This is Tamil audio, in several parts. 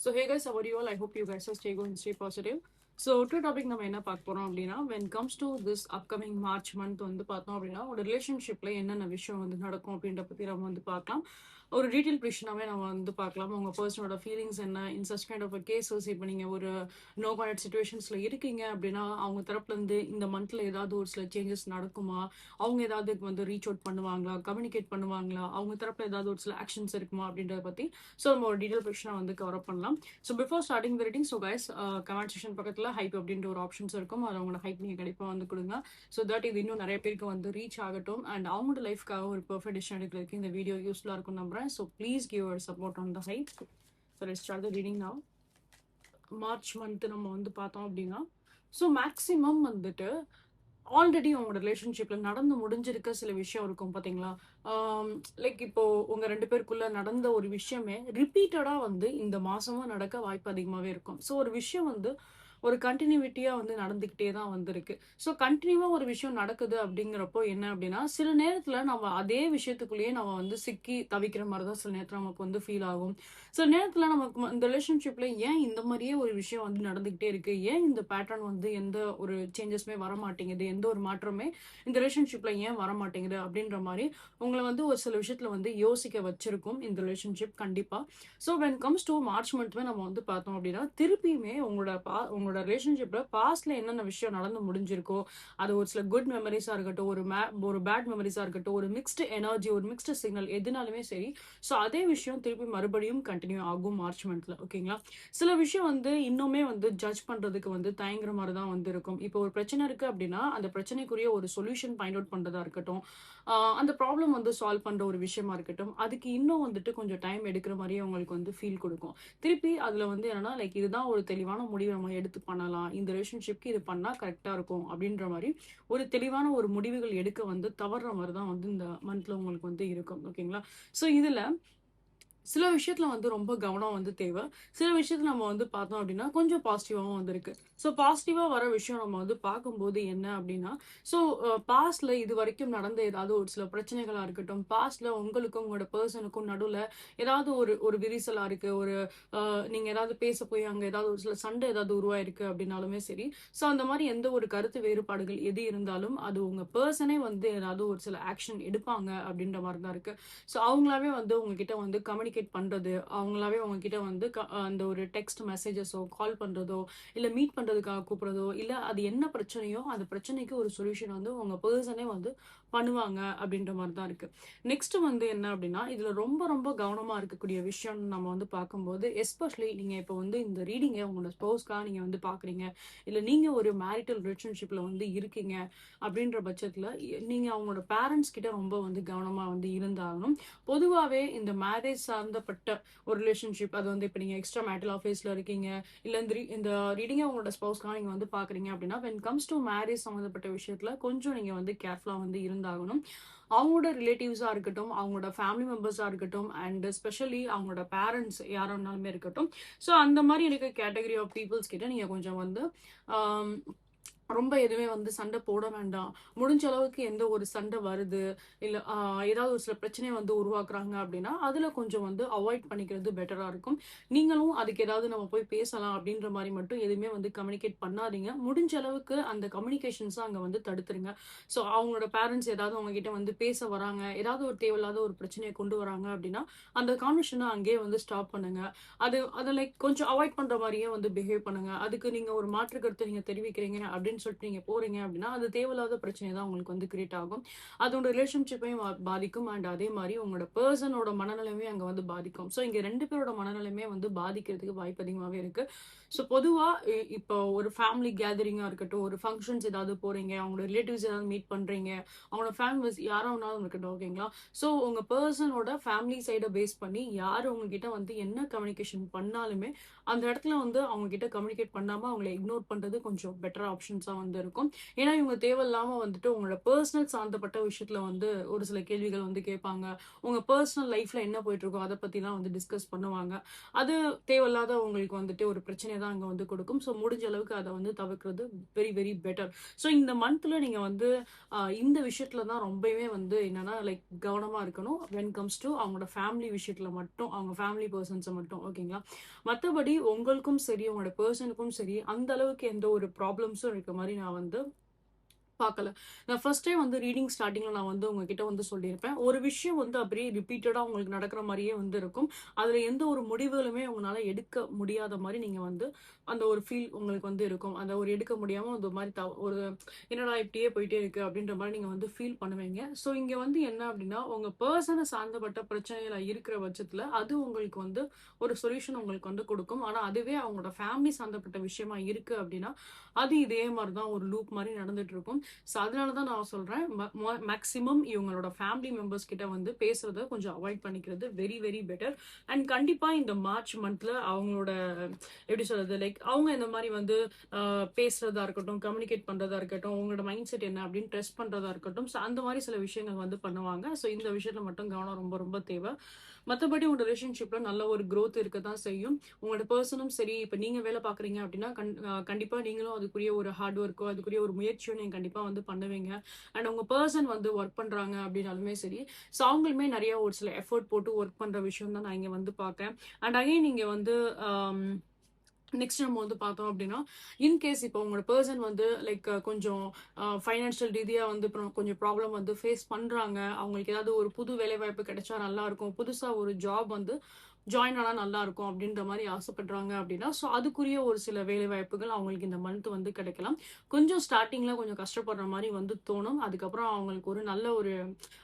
So hey guys, how are you all? I hope you guys are stay good and stay positive. So to topic நம்ம என்ன பார்க்க போகிறோம் அப்படின்னா, when comes to this upcoming March month வந்து பார்த்தோம் அப்படின்னா, ஒரு ரிலேஷன்ஷிப்பில் என்னென்ன விஷயம் வந்து நடக்கும் அப்படின்ற பற்றி நம்ம வந்து பார்க்கலாம். ஒரு டீட்டெயில் ப்ரிஷனாகவே நம்ம வந்து பார்க்கலாம். உங்கள் பர்சனோட ஃபீலிங்ஸ் என்ன in such kind of cases. இப்போ நீங்கள் ஒரு நோ கான்டக்ட் சுச்சுவேஷன்ஸில் இருக்கீங்க அப்படின்னா, அவங்க தரப்புலேருந்து இந்த மந்தில் ஏதாவது ஒரு சில சேஞ்சஸ் நடக்குமா, அவங்க ஏதாவது வந்து ரீச் அவுட் பண்ணுவாங்களா, கம்யூனிகேட் பண்ணுவாங்களா, அவங்க தரப்பில் ஏதாவது ஒரு சில ஆக்ஷன்ஸ் இருக்குமா அப்படின்றத பற்றி ஸோ நம்ம ஒரு டீட்டெயில் ப்ரிஷனாக வந்து கவர் பண்ணலாம். So before starting the reading, so guys comment section பக்கத்தில் ஹைப் அப்படின்ற ஒரு ஆப்ஷன்ஸ் இருக்கும். அது அவங்களோட ஹைப் நீங்கள் கண்டிப்பாக வந்து கொடுங்க. ஸோ தட் இது இன்னும் நிறைய பேருக்கு வந்து ரீச் ஆகட்டும் அண்ட் அவங்களோட லைஃப்க்காக ஒரு பெர்ஃபெக்ட் டிசிஷன் எடுக்கிறதுக்கு இந்த வீடியோ யூஸ்ஃபுல்லாக இருக்கும் நம்புறேன். So please give your support on the hype. So let's start the reading now. March month நம்ம வந்து பார்த்தோம் அப்படின்னா, ஸோ மேக்ஸிமம் வந்துட்டு ஆல்ரெடி உங்களோட ரிலேஷன்ஷிப்ல நடந்து முடிஞ்சிருக்க சில விஷயம் இருக்கும் பார்த்தீங்களா. லைக் இப்போ உங்க 2 பேருக்குள்ள நடந்த ஒரு விஷயமே ரிப்பீட்டடா வந்து இந்த மாசமும் நடக்க வாய்ப்பு அதிகமாவே இருக்கும். ஸோ ஒரு விஷயம் வந்து ஒரு கண்டினியூட்டியா வந்து நடந்துகிட்டே தான் வந்திருக்கு. ஸோ கண்டினியூவா ஒரு விஷயம் நடக்குது அப்படிங்கிறப்போ என்ன அப்படின்னா, சில நேரத்துல நம்ம அதே விஷயத்துக்குள்ளேயே நம்ம வந்து சிக்கி தவிக்கிற மாதிரி தான் சில நேரத்துல நமக்கு வந்து ஃபீல் ஆகும். சில நேரத்துல நமக்கு இந்த ரிலேஷன்ஷிப்ல ஏன் இந்த மாதிரியே ஒரு விஷயம் வந்து நடந்துகிட்டே இருக்கு, ஏன் இந்த பேட்டர்ன் வந்து எந்த ஒரு சேஞ்சஸுமே வர மாட்டேங்குது, எந்த ஒரு மாற்றமே இந்த ரிலேஷன்ஷிப்ல ஏன் வர மாட்டேங்குது அப்படின்ற மாதிரி உங்களை வந்து ஒரு சில விஷயத்துல வந்து யோசிக்க வச்சிருக்கும் இந்த ரிலேஷன்ஷிப் கண்டிப்பா. So when comes to March மந்த்மே நம்ம வந்து பார்த்தோம் அப்படின்னா, திருப்பியுமே உங்களோட ரிலேஷன்ஷிப்ல பாஸ்ட்ல என்னென்ன விஷயம் நடந்து முடிஞ்சிருக்கோ, அது ஒரு சில குட் மெமரிஸா இருக்கட்டும், ஒரு பேட் மெமரிஸா இருக்கட்டும், ஒரு மிக்ஸ்டு எனர்ஜி, ஒரு மிக்ஸ்டு சிக்னல் எதுனாலுமே சரி. ஸோ அதே விஷயம் திருப்பி மறுபடியும் கண்டினியூ ஆகும் மார்ச் மந்த்ல. ஓகேங்களா. சில விஷயம் வந்து இன்னுமே வந்து ஜட்ஜ் பண்றதுக்கு வந்து தயங்குற மாதிரி தான் வந்து இருக்கும். இப்போ ஒரு பிரச்சனை இருக்கு அப்படின்னா, அந்த பிரச்சனைக்குரிய ஒரு சொல்யூஷன் ஃபைண்ட் அவுட் பண்றதா இருக்கட்டும், அந்த ப்ராப்ளம் வந்து சால்வ் பண்ற ஒரு விஷயமா இருக்கட்டும், அதுக்கு இன்னும் வந்துட்டு கொஞ்சம் டைம் எடுக்கிற மாதிரியே உங்களுக்கு வந்து ஃபீல் கொடுக்கும். திருப்பி அதுல வந்து என்னன்னா, லைக் இதுதான் ஒரு தெளிவான முடிவை நம்ம எடுத்து பண்ணலாம், இந்த ரிலேஷன்ஷிப்க்கு இது பண்ணா கரெக்டா இருக்கும் அப்படின்ற மாதிரி ஒரு தெளிவான ஒரு முடிவுகள் எடுக்க வந்து தவறுற மாதிரி தான் வந்து இந்த மந்த்ல உங்களுக்கு வந்து இருக்கும். ஓகேங்களா. ஸோ இதுல சில விஷயத்துல வந்து ரொம்ப கவனம் வந்து தேவை. சில விஷயத்துல நம்ம வந்து பார்த்தோம் அப்படின்னா கொஞ்சம் பாசிட்டிவாவும் வந்து இருக்கு. ஸோ பாசிட்டிவா வர விஷயம் நம்ம வந்து பார்க்கும்போது என்ன அப்படின்னா, ஸோ பாஸ்ட்ல இது வரைக்கும் நடந்த ஏதாவது ஒரு சில பிரச்சனைகளா இருக்கட்டும், பாஸ்ட்ல உங்களுக்கும் உங்களோட பர்சனுக்கும் நடுவுல ஏதாவது ஒரு ஒரு விரிசலா இருக்கு, ஒரு நீங்க ஏதாவது பேச போய் அங்க ஏதாவது ஒரு சில சண்டை ஏதாவது உருவாயிருக்கு அப்படின்னாலுமே சரி. ஸோ அந்த மாதிரி எந்த ஒரு கருத்து வேறுபாடுகள் எது இருந்தாலும் அது உங்க பர்சனே வந்து ஏதாவது ஒரு சில ஆக்ஷன் எடுப்பாங்க அப்படின்ற மாதிரி தான் இருக்கு. ஸோ அவங்களாவே வந்து உங்ககிட்ட வந்து கம்யூனிகேட் பண்றது, அவங்களாவே உங்ககிட்ட வந்து அந்த ஒரு டெக்ஸ்ட் மெசேஜஸோ கால் பண்றதோ இல்ல மீட் பண்றதுக்காக கூப்பிடுறதோ, இல்ல அது என்ன பிரச்சனையோ அந்த பிரச்சனைக்கு ஒரு சொல்யூஷன் வந்து உங்க பர்சனே வந்து பண்ணுவாங்க அப்படின்ற மாதிரி தான் இருக்கு. நெக்ஸ்ட் வந்து என்ன அப்படின்னா, இதுல ரொம்ப ரொம்ப கவனமா இருக்கக்கூடிய விஷயம் நம்ம வந்து பார்க்கும்போது, எஸ்பெஷலி நீங்க இப்போ வந்து இந்த ரீடிங்கை உங்களோட ஸ்பௌஸ்க்காக நீங்க வந்து பாக்குறீங்க, இல்ல நீங்க ஒரு மேரிட்டல் ரிலேஷன்ஷிப்ல வந்து இருக்கீங்க அப்படின்ற பட்சத்துல நீங்க அவங்களோட பேரண்ட்ஸ் கிட்ட ரொம்ப வந்து கவனமா வந்து இருந்தாகணும். பொதுவாகவே இந்த மேரேஜ் சார்ந்தப்பட்ட ஒரு ரிலேஷன்ஷிப், அது வந்து இப்போ நீங்கள் எக்ஸ்ட்ரா மேரிட்டல் ஆஃபேஸில் இருக்கீங்க, இல்லை இந்த ரீடிங்கை உங்களோட ஸ்பௌஸ்க்காக நீங்கள் வந்து பார்க்குறீங்க அப்படின்னா, வென் கம்ஸ் டு மேரேஜ் சம்மந்தப்பட்ட விஷயத்தில் கொஞ்சம் நீங்கள் வந்து கேர்ஃபுல்லாக வந்து இருந்தாகணும். அவங்களோட ரிலேட்டிவ்ஸாக இருக்கட்டும், அவங்களோட ஃபேமிலி மெம்பர்ஸாக இருக்கட்டும் அண்ட் ஸ்பெஷலி அவங்களோட பேரண்ட்ஸ் யாராக இருந்தாலுமே இருக்கட்டும். ஸோ அந்த மாதிரி இருக்க கேட்டகரி ஆஃப் பீப்புள்ஸ் கிட்ட நீங்கள் கொஞ்சம் வந்து ரொம்ப எதுவுமே வந்து சண்டை போட வேண்டாம். முடிஞ்ச அளவுக்கு எந்த ஒரு சண்டை வருது, இல்ல ஏதாவது ஒரு சில பிரச்சனையை வந்து உருவாக்குறாங்க அப்படின்னா, அதுல கொஞ்சம் வந்து அவாய்ட் பண்ணிக்கிறது பெட்டரா இருக்கும். நீங்களும் அதுக்கு ஏதாவது நம்ம போய் பேசலாம் அப்படின்ற மாதிரி மட்டும் எதுவுமே வந்து கம்யூனிகேட் பண்ணாதீங்க. முடிஞ்ச அளவுக்கு அந்த கம்யூனிகேஷன்ஸை அங்க வந்து தடுத்துருங்க. ஸோ அவங்களோட பேரண்ட்ஸ் ஏதாவது அவங்க கிட்ட வந்து பேச வராங்க, ஏதாவது ஒரு தேவையில்லாத ஒரு பிரச்சனையை கொண்டு வராங்க அப்படின்னா, அந்த கான்வர்சேஷனை அங்கேயே வந்து ஸ்டாப் பண்ணுங்க. அதை லைக் கொஞ்சம் அவாய்ட் பண்ற மாதிரியே வந்து பிஹேவ் பண்ணுங்க. அதுக்கு நீங்க ஒரு மாற்று கருத்தை நீங்க தெரிவிக்கிறீங்க அப்படின்னு சொல்லிட்டு நீங்க போறீங்க அப்படின்னா, அது தேவையில்லாத பிரச்சனை தான் உங்களுக்கு வந்து கிரியேட் ஆகும். அதோட ரிலேஷன்ஷிப்பையும் பாதிக்கும் அண்ட் அதே மாதிரி உங்களோட பர்சனோட மனநிலைமையும் அங்க வந்து பாதிக்கும். ஸோ இங்க 2 பேரோட மனநிலைமையே வந்து பாதிக்கிறதுக்கு வாய்ப்பு அதிகமாவே இருக்கு. ஸோ பொதுவா இப்போ ஒரு ஃபேமிலி கேதரிங்கா இருக்கட்டும், ஒரு ஃபங்க்ஷன்ஸ் ஏதாவது போறீங்க, அவங்களோட ரிலேட்டிவ்ஸ் ஏதாவது மீட் பண்றீங்க, அவங்களோட ஃபேமிலிஸ் யாரா வேணாலும் இருக்கட்டும். ஓகேங்களா. ஸோ உங்க பர்சனோட ஃபேமிலி சைடை பேஸ் பண்ணி யார் உங்ககிட்ட வந்து என்ன கம்யூனிகேஷன் பண்ணாலுமே அந்த இடத்துல வந்து அவங்க கிட்ட கம்யூனிகேட் பண்ணாம அவங்களை இக்னோர் பண்றது கொஞ்சம் பெட்டரா ஆப்ஷன்ஸ் ரெஸ்பான்ஸா வந்து இருக்கும். ஏன்னா இவங்க தேவையில்லாம வந்துட்டு உங்களோட பர்சனல் சார்ந்தப்பட்ட விஷயத்துல வந்து ஒரு சில கேள்விகள் வந்து கேட்பாங்க. உங்க பர்சனல் லைஃப்ல என்ன போயிட்டு இருக்கோ அத பத்திலாம் வந்து டிஸ்கஸ் பண்ணுவாங்க. அது தேவையில்லாத உங்களுக்கு வந்துட்டு ஒரு பிரச்சனைய தான் அங்க வந்து கொடுக்கும். ஸோ முடிஞ்ச அளவுக்கு அத வந்து தவிர்க்கிறது வெரி வெரி பெட்டர். ஸோ இந்த மந்த்ல நீங்க வந்து இந்த விஷயத்துல தான் ரொம்பவே வந்து என்னன்னா லைக் கவனமா இருக்கணும். வென் கம்ஸ் டூ அவங்களோட ஃபேமிலி விஷயத்துல மட்டும், அவங்க ஃபேமிலி பெர்சன்ஸ மட்டும். ஓகேங்களா? மத்தபடி உங்களுக்கும் சரி, உங்களோட பெர்சனுக்கும் சரி, அந்த அளவுக்கு எந்த ஒரு ப்ராப்ளம்ஸும் இருக்க மாரி நான் வந்து பார்க்கல. நான் ஃபர்ஸ்ட் டைம் வந்து ரீடிங் ஸ்டார்ட்டிங்ல நான் வந்து உங்ககிட்ட வந்து சொல்லியிருப்பேன். ஒரு விஷயம் வந்து அப்படியே ரிப்பீட்டடா உங்களுக்கு நடக்கிற மாரியே வந்து இருக்கும். அதுல எந்த ஒரு முடிவுகளுமே உங்களால எடுக்க முடியாத மாரி நீங்க வந்து அந்த ஒரு ஃபீல் உங்களுக்கு வந்து இருக்கும். அந்த ஒரு எடுக்க முடியாம ஒரு மாரி ஒரு என்னடா இப்படியே போயிட்டே இருக்கு அப்படின்ற மாரி நீங்க வந்து ஃபீல் பண்ணுவீங்க. ஸோ இங்க வந்து என்ன அப்படின்னா, உங்க பெர்சன சார்ந்தப்பட்ட பிரச்சனைகள இருக்கிற பட்சத்துல, அது உங்களுக்கு வந்து ஒரு சொல்யூஷன் உங்களுக்கு வந்து குடுக்கும். ஆனா அதுவே அவங்களோட ஃபேமிலி சார்ந்தப்பட்ட விஷயமா இருக்கு அப்படின்னா, அது இதே மாரி தான் ஒரு லூப் மாரி நடந்துட்டு இருக்கும். ஸோ அதனால தான் நான் சொல்றேன். மேக்ஸிமம் இவங்களோட ஃபேமிலி மெம்பர்ஸ் கிட்ட வந்து பேசுறத கொஞ்சம் அவாய்ட் பண்ணிக்கிறது வெரி வெரி பெட்டர். அண்ட் கண்டிப்பா இந்த மார்ச் மந்த்ல அவங்களோட எப்படி சொல்றது லைக் அவங்க இந்த மாரி வந்து பேசுறதா இருக்கட்டும், கம்யூனிகேட் பண்றதா இருக்கட்டும், உங்களோட மைண்ட் செட் என்ன அப்படின்னு டெஸ்ட் பண்றதா இருக்கட்டும். ஸோ அந்த மாரி சில விஷயங்கள் வந்து பண்ணுவாங்க. ஸோ இந்த விஷயத்துல மட்டும் கவனம் ரொம்ப ரொம்ப தேவை. மத்தபடி உங்க ரிலேஷன்ஷிப்ல நல்ல ஒரு குரோத் இருக்க தான் செய்யும். உங்களோட பெர்சனும் சரி, இப்ப நீங்க வேலை பார்க்குறீங்க அப்படின்னா, கண்டிப்பா நீங்களும் அதுக்குரிய ஒரு ஹார்ட் ஒர்க்கோ, அதுக்குரிய ஒரு முயற்சியோ நீங்க கண்டிப்பா வந்து பண்ணுவீங்க. அண்ட் உங்க பெர்சன் வந்து ஒர்க் பண்றாங்க அப்படின்னாலுமே சரி, ஸோ அவங்களுமே நெறைய ஒரு சில எஃபோர்ட் போட்டு ஒர்க் பண்ற விஷயம் தான் நான் இங்க வந்து பார்க்கிறேன். அண்ட் அகைன் நீங்க வந்து ஆம் நெக்ஸ்ட் நம்ம வந்து பார்த்தோம் அப்படின்னா, இன்கேஸ் இப்போ உங்களோட பெர்சன் வந்து லைக் கொஞ்சம் ஃபைனான்ஷியல் ரீதியா வந்து கொஞ்சம் ப்ராப்ளம் வந்து ஃபேஸ் பண்றாங்க. அவங்களுக்கு ஏதாவது ஒரு புது வேலைவாய்ப்பு கிடைச்சா நல்லாருக்கும். புதுசா ஒரு ஜாப் வந்து ஜாயின் ஆனா நல்லாருக்கும் அப்படின்ற மாரி ஆசைப்படுறாங்க அப்படின்னா, ஸோ அதுக்குரிய ஒரு சில வேலைவாய்ப்புகள் அவங்களுக்கு இந்த மந்த் வந்து கிடைக்கலாம். கொஞ்சம் ஸ்டார்ட்டிங்ல கொஞ்சம் கஷ்டப்படுற மாரி வந்து தோணும். அதுக்கப்புறம் அவங்களுக்கு ஒரு நல்ல ஒரு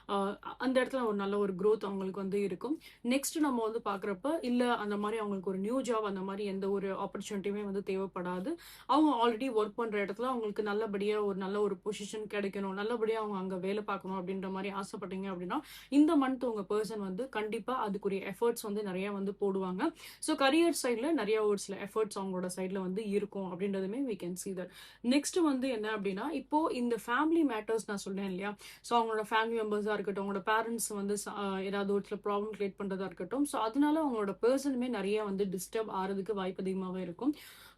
அ அந்த இடத்துல ஒரு நல்ல ஒரு குரோத் அவங்களுக்கு வந்து இருக்கும். நெக்ஸ்ட் நம்ம வந்து பார்க்குறப்ப, இல்ல அந்த மாரி அவங்களுக்கு ஒரு நியூ ஜாப் அந்த மாரி எந்த ஒரு ஆப்பர்ச்சுனிட்டியுமே வந்து தேவைப்படாது. அவங்க ஆல்ரெடி ஒர்க் பண்ற இடத்துல அவங்களுக்கு நல்லபடியா ஒரு நல்ல ஒரு பொசிஷன் கிடைக்கணும். நல்லபடியா அவங்க அங்க வேலை பார்க்கணும் அப்படின்ற மாரி ஆசைப்பட்டீங்க அப்படின்னா, இந்த மந்த் உங்க பெர்சன் வந்து கண்டிப்பா அதுக்குரிய எஃபோர்ட்ஸ் வந்து நெறைய வந்து போடுவாங்க. ஸோ கரியர் சைட்ல நெறைய ஒரு சில எஃபோர்ட்ஸ் அவங்களோட சைட்ல வந்து இருக்கும் அப்படின்றதுமே we can see that. Next வந்து என்ன அப்படின்னா, இப்போ இந்த ஃபேமிலி மேட்டர்ஸ் நான் சொன்னேன் இல்லையா? ஸோ அவங்களோட ஃபேமிலி மெம்பர்ஸா இருக்கட்டும், அவங்களோட பேரண்ட்ஸ் வந்து ஏதாவது ஒரு சில ப்ராப்ளம் கிரியேட் பண்றதா இருக்கட்டும். ஸோ அதனால அவங்களோட பெர்சனுமே நெறைய வந்து டிஸ்டர்ப் ஆறதுக்கு வாய்ப்பு அதிகமாவே இருக்கும்.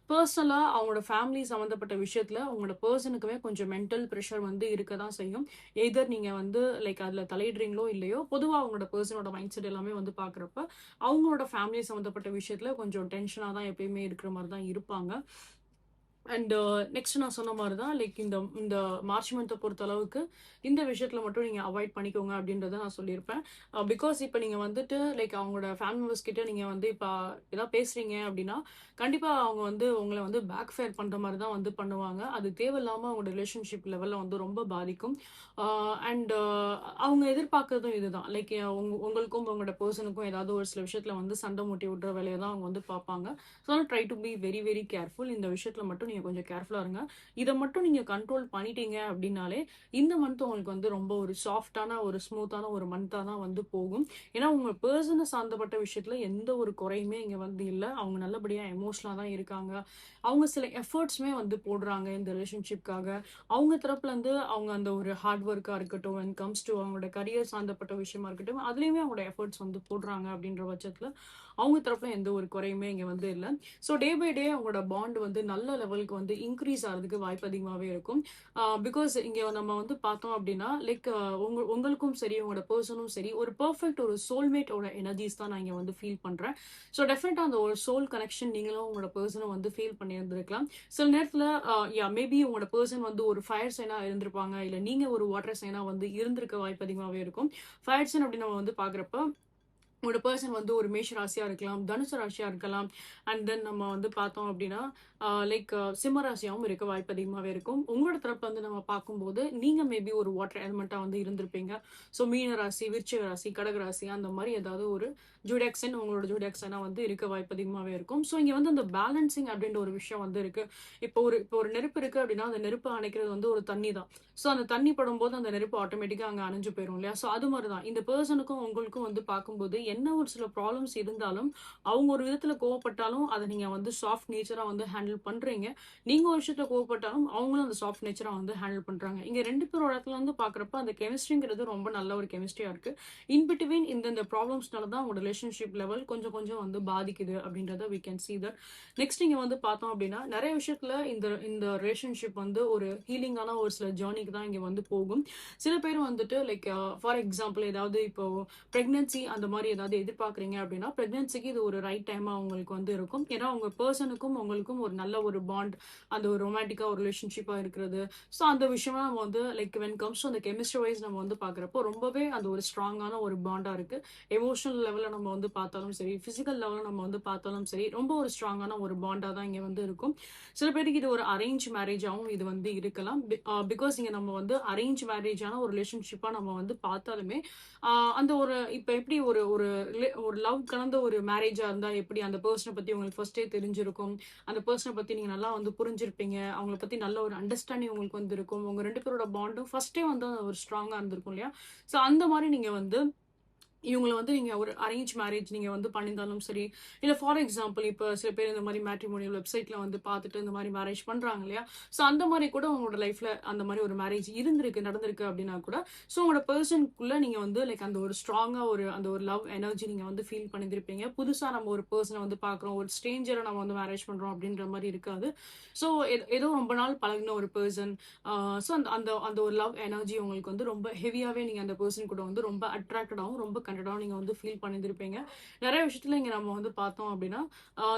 பெர்சனலா அவங்களோட ஃபேமிலி சம்மந்தப்பட்ட விஷயத்துல உங்களோட பெர்சனுக்குமே கொஞ்சம் மென்டல் பிரஷர் வந்து இருக்க தான் செய்யும். எய்தர் நீங்க வந்து லைக் அதுல தலையிடுறீங்களோ இல்லையோ, பொதுவா அவங்களோட பெர்சனோட மைண்ட் செட் எல்லாமே வந்து பார்க்குறப்ப, அவங்களோட ஃபேமிலி சம்மந்தப்பட்ட விஷயத்துல கொஞ்சம் டென்ஷனா தான் எப்பயுமே இருக்கிற மாரி தான் இருப்பாங்க. அண்ட் நெக்ஸ்ட் நான் சொன்ன மாரி தான் லைக் இந்த இந்த மார்ச் மந்த்த பொறுத்த அளவுக்கு, இந்த விஷயத்துல மட்டும் நீங்க அவாய்ட் பண்ணிக்கோங்க அப்படின்றத நான் சொல்லியிருப்பேன். பிகாஸ் இப்ப நீங்க வந்துட்டு லைக் அவங்களோட ஃபேமிலி மெம்பர்ஸ் கிட்ட நீங்க வந்து இப்ப ஏதாவது பேசுறீங்க அப்படின்னா, கண்டிப்பா அவங்க வந்து உங்கள வந்து பேக் ஃபயர் பண்ற மாரி தான் வந்து பண்ணுவாங்க. அது தேவையில்லாம அவங்களோட ரிலேஷன்ஷிப் லெவல்ல வந்து ரொம்ப பாதிக்கும். அ அண்ட் அவங்க எதிர்பார்க்கிறதும் இதுதான். லைக் உங்களுக்கும் உங்களோட பெர்சனுக்கும் ஏதாவது ஒரு சில விஷயத்துல வந்து சண்டை மூட்டி விடுற வேலைய தான் அவங்க வந்து பார்ப்பாங்க. So try to be very very careful. இந்த விஷயத்துல மட்டும் நீங்க கொஞ்சம் கேர்ஃபுல்லா இருங்க. இத மட்டும் நீங்க கண்ட்ரோல் பண்ணிட்டீங்க அப்படின்னாலே, இந்த மந்த் உங்களுக்கு வந்து ரொம்ப ஒரு சாஃப்ட்டான, ஒரு ஸ்மூத்தான ஒரு மந்த்தா தான் வந்து போகும். ஏன்னா, உங்க பெர்சன சார்ந்தப்பட்ட விஷயத்துல எந்த ஒரு குறையுமே இங்க வந்து இல்ல. அவங்க நல்லபடியா எமோஷனலா தான் இருக்காங்க. அவங்க சில எஃபோர்ட்ஸுமே வந்து போடுறாங்க இந்த ரிலேஷன்ஷிப்காக. அவங்க தரப்புல இருந்து அவங்க அந்த ஒரு ஹார்ட் ஒர்க்கா இருக்கட்டும், வென் கம்ஸ் டூ அவங்களோட கரியர் சார்ந்தப்பட்ட விஷயமா இருக்கட்டும், அதுலயுமே அவங்களோட எஃபோர்ட்ஸ் வந்து போடுறாங்க அப்படின்ற பட்சத்துல, அவங்க தரப்புல எந்த ஒரு குறையுமே இங்க வந்து இல்ல. ஸோ டே பை டே அவங்களோட பாண்ட் வந்து நல்ல லெவலுக்கு வந்து இன்க்ரீஸ் ஆறதுக்கு வாய்ப்பு அதிகமாவே இருக்கும். பிகாஸ் இங்க நம்ம வந்து பார்த்தோம் அப்படின்னா, லைக் உங்களுக்கும் சரி, உங்களோட பெர்சனும் சரி, ஒரு பெர்ஃபெக்ட் ஒரு சோல்மேட்டோட எனர்ஜிஸ் தான் நான் இங்க வந்து ஃபீல் பண்றேன். ஸோ டெஃபினட்டா அந்த ஒரு சோல் கனெக்ஷன் நீங்களும் உங்களோட பெர்சனும் வந்து ஃபீல் பண்ணியிருந்திருக்கலாம். சில நேரத்துல மேபி உங்களோட பெர்சன் வந்து ஒரு ஃபயர் சைனா இருந்திருப்பாங்க. இல்ல நீங்க ஒரு வாட்டர் சைனா வந்து இருந்திருக்க வாய்ப்பு அதிகமாவே இருக்கும். ஃபயர் சைன் அப்படின்னு நம்ம வந்து பார்க்குறப்ப உங்களோட பெர்சன் வந்து ஒரு மேஷ ராசியா இருக்கலாம், தனுசு ராசியா இருக்கலாம். அண்ட் தென் நம்ம வந்து பார்த்தோம் அப்படின்னா, லைக் சிம்ம ராசியாவும் இருக்க வாய்ப்பு அதிகமாவே இருக்கும். உங்களோட தரப்புல வந்து நம்ம பார்க்கும்போது, நீங்க மேபி ஒரு வாட்டர் எலிமெண்ட்டா வந்து இருந்திருப்பீங்க. ஸோ மீன ராசி, விருச்சிக ராசி, கடக ராசி அந்த மாரி ஏதாவது ஒரு ஜோடியாக் சைன் உங்களோட ஜோடியாக் சைனா வந்து இருக்க வாய்ப்பு அதிகமாவே இருக்கும். ஸோ இங்க வந்து அந்த பேலன்சிங் அப்படின்ற ஒரு விஷயம் வந்து இருக்கு. இப்போ ஒரு நெருப்பு இருக்கு அப்படின்னா, அந்த நெருப்ப அணைக்கிறது வந்து ஒரு தண்ணி தான். ஸோ அந்த தண்ணி படும்போது அந்த நெருப்பு ஆட்டோமேட்டிக்கா அங்க அணைஞ்சு போயிரும் இல்லையா? ஸோ அது மாரி தான். இந்த பெர்சனுக்கும் உங்களுக்கும் வந்து பார்க்கும்போது என்ன ஒரு சில ப்ராப்ளம்ஸ் இருந்தாலும் அவங்க ஒரு விதத்துல கோவப்பட்டாலும் அதை நீங்க வந்து சாஃப்ட் நேச்சரா வந்து ஹேண்டில் பண்றீங்க. நீங்க ஒரு விஷயத்துல கோவப்பட்டாலும் அவங்களும் அந்த சாஃப்ட் நேச்சரா வந்து ஹேண்டில் பண்றாங்க. இங்க 2 பேரோட இடத்துல வந்து பார்க்குறப்ப அந்த கெமிஸ்ட்ரிங்கிறது ரொம்ப நல்ல ஒரு கெமிஸ்ட்ரியா இருக்கு. இன் பிட்வீன் இந்த ப்ராப்ளம்ஸ்னால தான் உங்க ரிலேஷன்ஷிப் லெவல் கொஞ்சம் கொஞ்சம் வந்து பாதிக்குது அப்படின்றத we can see that. Next இங்க வந்து பார்த்தோம் அப்படின்னா, நெறைய விஷயத்துல இந்த இந்த ரிலேஷன்ஷிப் வந்து ஒரு ஹீலிங்கான ஒரு சில ஜர்னிக்கு தான் இங்க வந்து போகும். சில பேர் வந்துட்டு லைக் ஃபார் எக்ஸாம்பிள் ஏதாவது இப்போ பிரெக்னன்சி அந்த மாரி ஏதாவது எதிர்பார்க்குறீங்க அப்படின்னா, பிரெக்னன்சிக்கு இது ஒரு ரைட் டைமா உங்களுக்கு வந்து இருக்கும். ஏன்னா, உங்க பெர்சனுக்கும் உங்களுக்கும் ஒரு நல்ல ஒரு பாண்ட், அந்த ஒரு ரொமான்டிக்கா ஒரு ரிலேஷன்ஷிப்பா இருக்கிறது. ஸோ அந்த விஷயம்லாம் நம்ம வந்து லைக் வென் கம்ஸ் டூ அந்த கெமிஸ்ட்ரி வைஸ் நம்ம வந்து பார்க்குறப்போ, ரொம்பவே அந்த ஒரு ஸ்ட்ராங்கான ஒரு பாண்டா இருக்கு. எமோஷனல் லெவல்ல நம்ம வந்து பார்த்தாலும் சரி, பிசிக்கல் லெவல்ல நம்ம வந்து பார்த்தாலும் சரி, ரொம்ப ஒரு ஸ்ட்ராங்கான ஒரு பாண்டா தான் இங்க வந்து இருக்கும். சில பேருக்கு இது ஒரு அரேஞ்ச் மேரேஜாவும் இது வந்து இருக்கலாம். பிகாஸ் இங்க நம்ம வந்து அரேஞ்ச் மேரேஜான ஒரு ரிலேஷன்ஷிப்பா நம்ம வந்து பார்த்தாலுமே, அந்த ஒரு இப்ப எப்படி ஒரு ஒரு ஒரு லவ் கலந்த ஒரு மேரேஜா இருந்தா எப்படி அந்த பெர்சன பத்தி உங்களுக்கு ஃபர்ஸ்ட்டே தெரிஞ்சிருக்கும். அந்த பெர்சன பத்தி நீங்க நல்லா வந்து புரிஞ்சிருப்பீங்க. அவங்கள பத்தி நல்ல ஒரு அண்டர்ஸ்டாண்டிங் உங்களுக்கு வந்து இருக்கும். உங்க 2 பேரோட பாண்டும் ஃபர்ஸ்ட்டே வந்து ஒரு ஸ்ட்ராங்கா இருந்திருக்கும் இல்லையா? ஸோ அந்த மாரி நீங்க வந்து இவங்கள வந்து நீங்க ஒரு அரேஞ்ச் மேரேஜ் நீங்க வந்து பண்ணியிருந்தாலும் சரி, இல்ல ஃபார் எக்ஸாம்பிள் இப்ப சில பேர் இந்த மாரி மேட்ரிமோனியல் வெப்சைட்ல வந்து பார்த்துட்டு இந்த மாரி மேரேஜ் பண்றாங்க இல்லையா? ஸோ அந்த மாரி கூட உங்களோட லைஃப்ல அந்த மாரி ஒரு மேரேஜ் இருந்திருக்கு, நடந்திருக்கு அப்படின்னா கூட, ஸோ உங்களோட பெர்சனுக்குள்ள நீங்க வந்து லைக் அந்த ஒரு ஸ்ட்ராங்கா ஒரு அந்த ஒரு லவ் எனர்ஜி நீங்க வந்து ஃபீல் பண்ணியிருந்திருப்பீங்க. புதுசா நம்ம ஒரு பெர்சன வந்து பார்க்குறோம், ஒரு ஸ்ட்ரேஞ்சர நம்ம வந்து மேரேஜ் பண்றோம் அப்படின்ற மாரி இருக்காது. ஸோ ஏதோ ரொம்ப நாள் பழகுன ஒரு பெர்சன், ஸோ அந்த அந்த அந்த ஒரு லவ் எனர்ஜி உங்களுக்கு வந்து ரொம்ப ஹெவியாவே நீங்க அந்த பெர்சன் கூட வந்து ரொம்ப அட்ராக்டடாவும், ரொம்ப கனெக்டடாவும் நீங்க வந்து ஃபீல் பண்ணியிருந்திருப்பீங்க. நெறைய விஷயத்துல இங்க நம்ம வந்து பார்த்தோம் அப்படின்னா,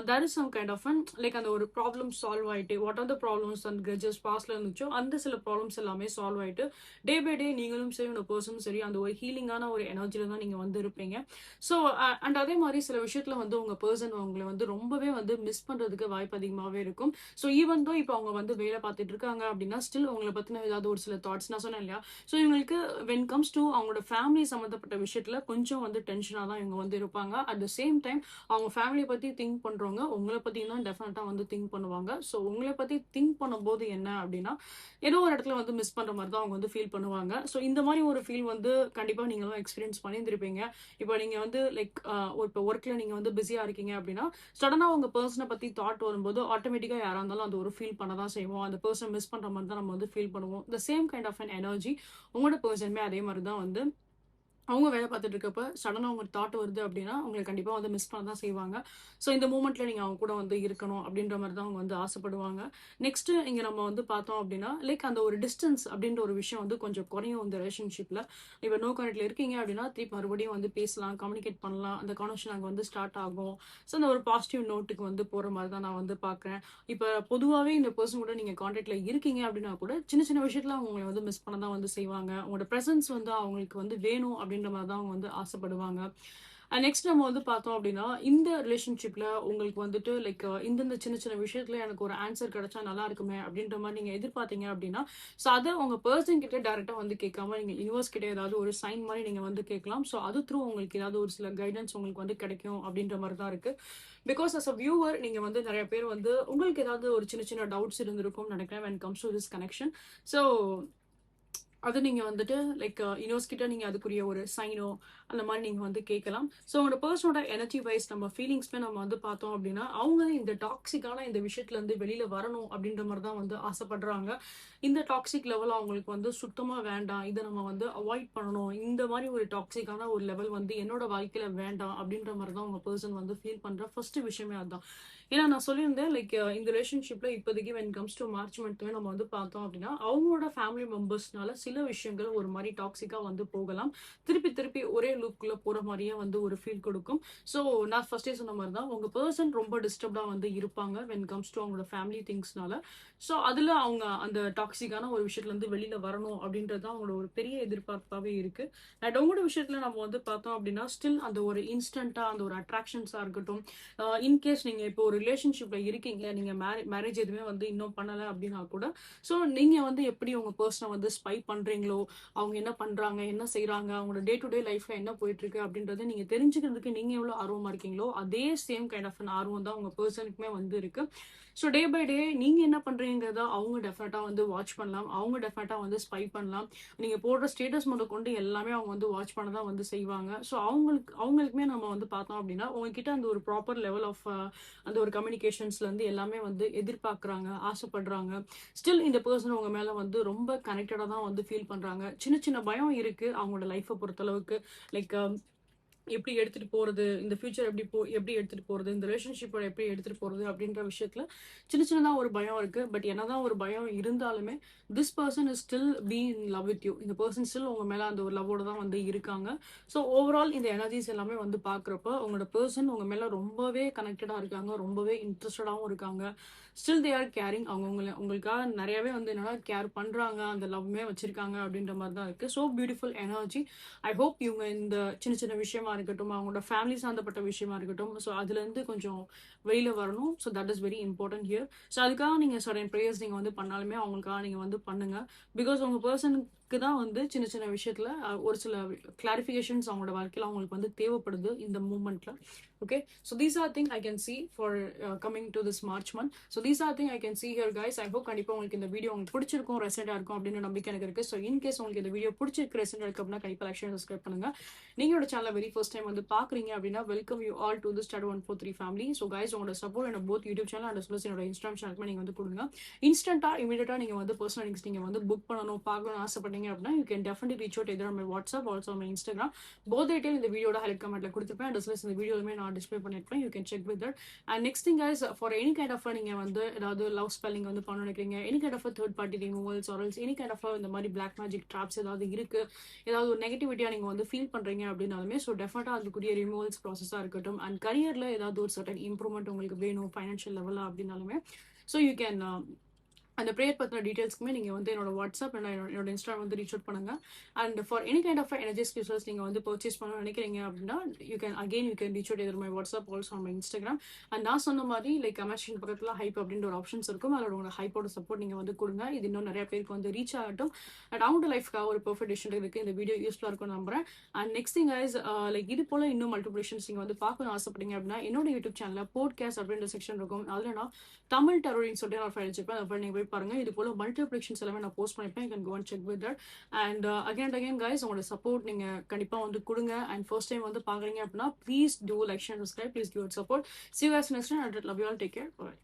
there is some kind of an like அந்த ஒரு ப்ராப்ளம் சால்வ் ஆயிட்டு, what are the problems and grudges பாஸ்ட்ல இருந்துச்சோ, அந்த சில ப்ராப்ளம்ஸ் எல்லாமே சால்வ் ஆயிட்டு, டே பை டே நீங்களும் சரி, உங்க பெர்சனும் சரி, அந்த ஒரு ஹீலிங்கான ஒரு எனர்ஜில தான் நீங்க வந்து இருப்பீங்க. ஸோ அண்ட் அதே மாரி சில விஷயத்துல வந்து உங்க பெர்சன் உங்கள வந்து ரொம்பவே வந்து மிஸ் பண்றதுக்கு வாய்ப்பு அதிகமாவே இருக்கும். ஸோ ஈவன் தோ இப்ப அவங்க வந்து வேலை பார்த்துட்டு இருக்காங்க அப்படின்னா, ஸ்டில் உங்கள பத்தின ஏதாவது ஒரு சில தாட்ஸ் நான் சொன்னேன் இல்லையா? ஸோ இவங்களுக்கு வென் கம்ஸ் டூ அவங்களோட ஃபேமிலி சம்மந்தப்பட்ட விஷயத்துல கொஞ்சம் வந்து டென்ஷனா தான் இவங்க வந்து இருப்பாங்க. அட் த சேம் டைம் அவங்க ஃபேமிலிய பத்தி திங்க் பண்றவங்க, உங்கள பத்தியும் தான் டெஃபினட்டா வந்து திங்க் பண்ணுவாங்க. ஸோ உங்கள பத்தி திங்க் பண்ணும்போது என்ன அப்படின்னா, ஏதோ ஒரு இடத்துல வந்து மிஸ் பண்ற மாரி தான் அவங்க வந்து ஃபீல் பண்ணுவாங்க. ஸோ இந்த மாரி ஒரு ஃபீல் வந்து கண்டிப்பா நீங்களும் எக்ஸ்பீரியன்ஸ் பண்ணியிருந்திருப்பீங்க. இப்போ நீங்க வந்து லைக் இப்போ ஒர்க்ல நீங்க வந்து பிஸியா இருக்கீங்க அப்படின்னா, சடனா உங்க பெர்சன பத்தி தாட் வரும்போது, ஆட்டோமேட்டிக்கா யாரா இருந்தாலும் அது ஒரு ஃபீல் பண்ண தான் செய்வோம். அந்த பெர்சன் மிஸ் பண்ற மாரி தான் நம்ம வந்து ஃபீல் பண்ணுவோம். The same kind of an energy உங்களோட பெர்சனுமே அதே மாரி தான் வந்து அவங்க வேலை பார்த்துட்டு இருக்கப்ப, சடனா உங்களுக்கு தாட் வருது அப்படின்னா, உங்கள கண்டிப்பா வந்து மிஸ் பண்ண தான் செய்வாங்க. ஸோ இந்த மொமெண்ட்ல நீங்க அவங்க கூட வந்து இருக்கணும் அப்படின்ற மாரி தான் அவங்க வந்து ஆசைப்படுவாங்க. நெக்ஸ்ட் இங்க நம்ம வந்து பார்த்தோம் அப்படின்னா, லைக் அந்த ஒரு டிஸ்டன்ஸ் அப்படின்ற ஒரு விஷயம் வந்து கொஞ்சம் குறையும் இந்த ரிலேஷன்ஷிப்ல. இப்ப நோ கான்டாக்ட்ல இருக்கீங்க அப்படின்னா, திருப்பி மறுபடியும் வந்து பேசலாம், கம்யூனிகேட் பண்ணலாம். அந்த கான்வர்சேஷன் அங்க வந்து ஸ்டார்ட் ஆகும். ஸோ அந்த ஒரு பாசிட்டிவ் நோட்டுக்கு வந்து போற மாரி தான் நான் வந்து பார்க்குறேன். இப்ப பொதுவாவே இந்த பெர்சன் கூட நீங்க கான்டாக்ட்ல இருக்கீங்க அப்படின்னா கூட, சின்ன சின்ன விஷயத்துல அவங்க உங்கள வந்து மிஸ் பண்ண தான் வந்து செய்வாங்க. உங்களோட பிரசன்ஸ் வந்து அவங்களுக்கு வந்து வேணும் அப்படின்ற மாரி தான் அவங்க வந்து ஆசைப்படுவாங்க. நெக்ஸ்ட் நம்ம வந்து பார்த்தோம் அப்படின்னா, இந்த ரிலேஷன்ஷிப்ல உங்களுக்கு வந்துட்டு லைக் இந்தந்த சின்ன சின்ன விஷயத்துல எனக்கு ஒரு ஆன்சர் கிடைச்சா நல்லா இருக்குமே அப்படின்ற மாரி நீங்க எதிர்பார்த்தீங்க அப்படின்னா, ஸோ அத உங்க பெர்சன் கிட்ட டைரக்ட்டா வந்து கேட்காம, நீங்க யுனிவர்ஸ் கிட்ட ஏதாவது ஒரு சைன் மாரி நீங்க வந்து கேட்கலாம். ஸோ அது த்ரூ உங்களுக்கு ஏதாவது ஒரு சில கைடன்ஸ் உங்களுக்கு வந்து கிடைக்கும் அப்படின்ற மாரி தான் இருக்கு. பிகாஸ் அஸ் அ வியூவர் நீங்க வந்து நெறைய பேர் வந்து உங்களுக்கு ஏதாவது ஒரு சின்ன சின்ன டவுட்ஸ் இருந்திருக்கும்னு நினைக்கிறேன் when comes do this connection. So அது நீங்க வந்துட்டு லைக் யுனிவர்ஸ் கிட்ட நீங்க அதுக்குரிய ஒரு சைனோ அந்த மாரி நீங்க வந்து கேட்கலாம். ஸோ உங்களோட பெர்சனோட எனர்ஜி வைஸ் நம்ம ஃபீலிங்ஸ்மே நம்ம வந்து பார்த்தோம் அப்படின்னா, அவங்க இந்த டாக்ஸிக்கான இந்த விஷயத்துல இருந்து வெளியில வரணும் அப்படின்ற மாரி தான் வந்து ஆசைப்படுறாங்க. இந்த டாக்ஸிக் லெவல் அவங்களுக்கு வந்து சுத்தமா வேண்டாம். இத நம்ம வந்து அவாய்ட் பண்ணணும். இந்த மாரி ஒரு டாக்ஸிக்கான ஒரு லெவல் வந்து என்னோட வாழ்க்கையில வேண்டாம் அப்படின்ற மாரி தான் உங்க பெர்சன் வந்து ஃபீல் பண்ற ஃபர்ஸ்ட் விஷயமே அதான். ஏன்னா நான் சொல்லியிருந்தேன் லைக் இந்த ரிலேஷன்ஷிப்ல இப்போதைக்கு வென் கம்ஸ் டூ மார்ச் மந்த்மே நம்ம வந்து பார்த்தோம் அப்படின்னா, அவங்களோட ஃபேமிலி மெம்பர்ஸ்னால சில விஷயங்கள் ஒரு மாரி டாக்ஸிக்கா வந்து போகலாம். திருப்பி திருப்பி ஒரே லூப்குள்ள போற மாரியே வந்து ஒரு ஃபீல் கொடுக்கும். ஸோ நான் ஃபர்ஸ்ட்டே சொன்ன மாரி தான் உங்க பெர்சன் ரொம்ப டிஸ்டர்ப்டா வந்து இருப்பாங்க வென் கம்ஸ் டூ அவங்களோட ஃபேமிலி திங்ஸ்னால. ஸோ அதுல அவங்க அந்த டாக்ஸிக்கான ஒரு விஷயத்துல இருந்து வெளியில வரணும் அப்படின்றது தான் அவங்களோட ஒரு பெரிய எதிர்பார்ப்பாவே இருக்கு. அண்ட் உங்களோட விஷயத்துல நம்ம வந்து பார்த்தோம் அப்படின்னா, ஸ்டில் அந்த ஒரு இன்ஸ்டன்ட்டா அந்த ஒரு அட்ராக்ஷன்ஸா இருக்கட்டும், இன்கேஸ் நீங்க இப்போ ஒரு ரிலேஷன்ஷிப்ல இருக்கீங்க, நீங்க மேரேஜ் எதுவுமே வந்து இன்னும் பண்ணல அப்படின்னா கூட, ஸோ நீங்க வந்து எப்படி உங்க பெர்சன வந்து ஸ்பை பண்றீங்களோ, அவங்க என்ன பண்றாங்க, என்ன செய்றாங்க, அவங்களோட டே டு டே லைஃப்ல என்ன என்ன போயிட்டு இருக்கு அப்படின்றத நீங்க தெரிஞ்சுக்கிறதுக்கு நீங்க எவ்வளவு ஆர்வமா இருக்கீங்களோ அதே சேம் கைண்ட் ஆஃப் ஆர்வம் தான் உங்க பர்சனுக்குமே வந்து இருக்கு. ஸோ டே பை டே நீங்க என்ன பண்றீங்கிறத அவங்க டெஃபினட்டா வந்து வாட்ச் பண்ணலாம், அவங்க டெஃபினட்டா வந்து ஸ்பை பண்ணலாம். நீங்க போடுற ஸ்டேட்டஸ் முதல் கொண்டு எல்லாமே அவங்க வந்து வாட்ச் பண்ண தான் வந்து செய்வாங்க. ஸோ அவங்களுக்குமே நம்ம வந்து பார்த்தோம் அப்படின்னா உங்ககிட்ட அந்த ஒரு ப்ராப்பர் லெவல் ஆஃப் அந்த ஒரு கம்யூனிகேஷன்ஸ்ல இருந்து எல்லாமே வந்து எதிர்பார்க்குறாங்க, ஆசைப்படுறாங்க. ஸ்டில் இந்த பர்சன் உங்க மேல வந்து ரொம்ப கனெக்டடா தான் வந்து ஃபீல் பண்றாங்க. சின்ன சின்ன பயம் இருக்கு அவங்களோட லைஃப்பை பொறுத்தளவுக்கு. லைக் எப்படி எடுத்துட்டு போறது, இந்த ஃபியூச்சர் எப்படி எடுத்துட்டு போறது, இந்த ரிலேஷன்ஷிப்ப எப்படி எடுத்துட்டு போறது அப்படின்ற விஷயத்துல சின்ன சின்னதா ஒரு பயம் இருக்கு. பட் என்னதான் ஒரு பயம் இருந்தாலுமே this person is still be in love with you. இந்த பர்சன் ஸ்டில் உங்க மேல அந்த ஒரு லவ்வோட தான் வந்து இருக்காங்க. ஸோ ஓவரால் இந்த எனர்ஜிஸ் எல்லாமே வந்து பாக்குறப்ப உங்களோட பர்சன் உங்க மேல ரொம்பவே கனெக்டடா இருக்காங்க, ரொம்பவே இன்ட்ரெஸ்டடாவும் இருக்காங்க. Still they are caring. அவங்க உங்களுக்காக நிறையவே வந்து என்னன்னா கேர் பண்றாங்க, அந்த லவ்மே வச்சிருக்காங்க அப்படின்ற மாதிரி தான் இருக்கு. So beautiful energy. I hope இவங்க இந்த சின்ன சின்ன விஷயமா இருக்கட்டும், அவங்களோட ஃபேமிலி சார்ந்தப்பட்ட விஷயமா இருக்கட்டும், ஸோ அதுலேருந்து கொஞ்சம் வெளியில வரணும். So that is very important here. So அதுக்காக நீங்கள் சர்டன் ப்ரேயர்ஸ் நீங்கள் வந்து பண்ணாலுமே அவங்களுக்காக நீங்கள் வந்து பண்ணுங்க. பிகாஸ் உங்கள் பர்சனுக்கு தான் வந்து சின்ன சின்ன விஷயத்தில் ஒரு சில கிளாரிஃபிகேஷன்ஸ் அவங்களோட வாழ்க்கையில் அவங்களுக்கு வந்து தேவைப்படுது இந்த மூமெண்ட்ல. Okay, so these are things I can see for coming to this March month. So these are things I can see here, guys. I hope கண்டிப்பா உங்களுக்கு இந்த வீடியோ உங்களுக்கு பிடிச்சிருக்கும், ரெசெண்டா இருக்கும் அப்படின்னு நம்பிக்கை எனக்கு இருக்கு. ஸோ இன்கேஸ் உங்களுக்கு இந்த வீடியோ பிடிச்சிருக்கு, ரெசெண்டா இருக்கு அப்படின்னா கண்டிப்பா லைக் ஷேர் சப்ஸ்கிரைப் பண்ணுங்க. நீங்களோட சேனலை வெரி ஃபர்ஸ்ட் டைம் வந்து பாக்குறீங்க அப்படின்னா welcome you all to the start 143 family. So guys உங்களோட சப்போர்ட் என்னோட both YouTube channel and plus என்னோட இன்ஸ்டாகிராம் சேனலுக்கு நீங்க வந்து கொடுங்க. இன்ஸ்டன்டா இமீடியட்டா நீங்க வந்து பர்சனல் லிங்க்ஸ் நீங்க வந்து புக் பண்ணணும், பார்க்கணும்னு ஆசைப்பட்டீங்க அப்படின்னா you can definitely reach out either my WhatsApp also my Instagram. Both detail இந்த வீடியோட ஹைலைட் கமெண்ட்ல கொடுத்துருப்பேன். அண்ட் இந்த வீடியோலுமே நான் டிஸ்பிளே பண்ணிருப்பேன். You can check with that. And next thing guys, for any kind of நீங்க வந்து ஏதாவது லவ் ஸ்பெல்லிங் வந்து பண்ண நினைக்கிறீங்க, any kind of third party removals or any kind of இந்த மாதிரி பிளாக் மேஜிக் ட்ராப்ஸ் ஏதாவது இருக்கு, ஏதாவது ஒரு நெகட்டிவிட்டியா நீங்க வந்து ஃபீல் பண்றீங்க அப்படின்னாலுமே ஸோ டெஃபினட்டா அதுக்குரிய ரிமூவல்ஸ் ப்ராசஸா இருக்கட்டும் அண்ட் கரியர்ல ஏதாவது ஒரு சர்டன் இம்ப்ரூவ்மெண்ட் உங்களுக்கு வேணும் ஃபைனான்ஷியல் லெவலா அப்படின்னாலுமே ஸோ யூ கேன் அந்த ப்ரேயர் பற்றின டீட்டெயில்ஸ்க்குமே நீங்கள் வந்து என்னோட வாட்ஸ்அப் அண்ட் என்னோட இன்ஸ்டாகிராம் வந்து ரீச் அவுட் பண்ணுங்க. And for any kind of energy skills நீங்கள் வந்து பர்ச்சேஸ் பண்ண நினைக்கிறீங்க அப்படின்னா you can reach out either my WhatsApp also on my Instagram. And நான் சொன்ன மாதிரி லைக் கமென்ஷன் பக்கத்தில் ஹைப் அப்படின்ற ஒரு ஆப்ஷன்ஸ் இருக்கும். அதோட உங்களோட ஹைப்போட சப்போர்ட் நீங்கள் வந்து கொடுங்க. இது இன்னும் நிறைய பேருக்கு வந்து ரீச் ஆகட்டும். அண்ட் அவங்களோட லைஃப்க்காக ஒரு பெர்ஃபெக்ட் டிசிஷன் இருக்குது. இந்த வீடியோ யூஸ்ஃபுல்லாக இருக்கும் நம்புறேன். And next thing guys, like இது போல இன்னும் மல்டிபிளேஷன்ஸ் நீங்கள் வந்து பார்க்கணும் ஆசைப்பட்டீங்க அப்படின்னா என்னோட யூடியூப் சேனலில் போட்காஸ்ட் அப்படின்ற செக்ஷன் இருக்கும். அதில் நான் தமிழ் டரோரின்னு சொல்லிட்டு நான் ஃபைல் வச்சிருப்பேன். அதை நீங்கள் போய் பாருங்க. இது போல மல்டிபிளேஷன்ஸ் எல்லாமே நான் போஸ்ட் பண்ணிப்பேன். You can go and check with that. And again guys, உங்களோட சப்போர்ட் நீங்க கண்டிப்பா வந்து கொடுங்க. அண்ட் ஃபர்ஸ்ட் டைம் வந்து பாக்குறீங்க அப்படின்னா please do like share subscribe. Please give it support. See you guys next time. I love you all. Take care. Bye.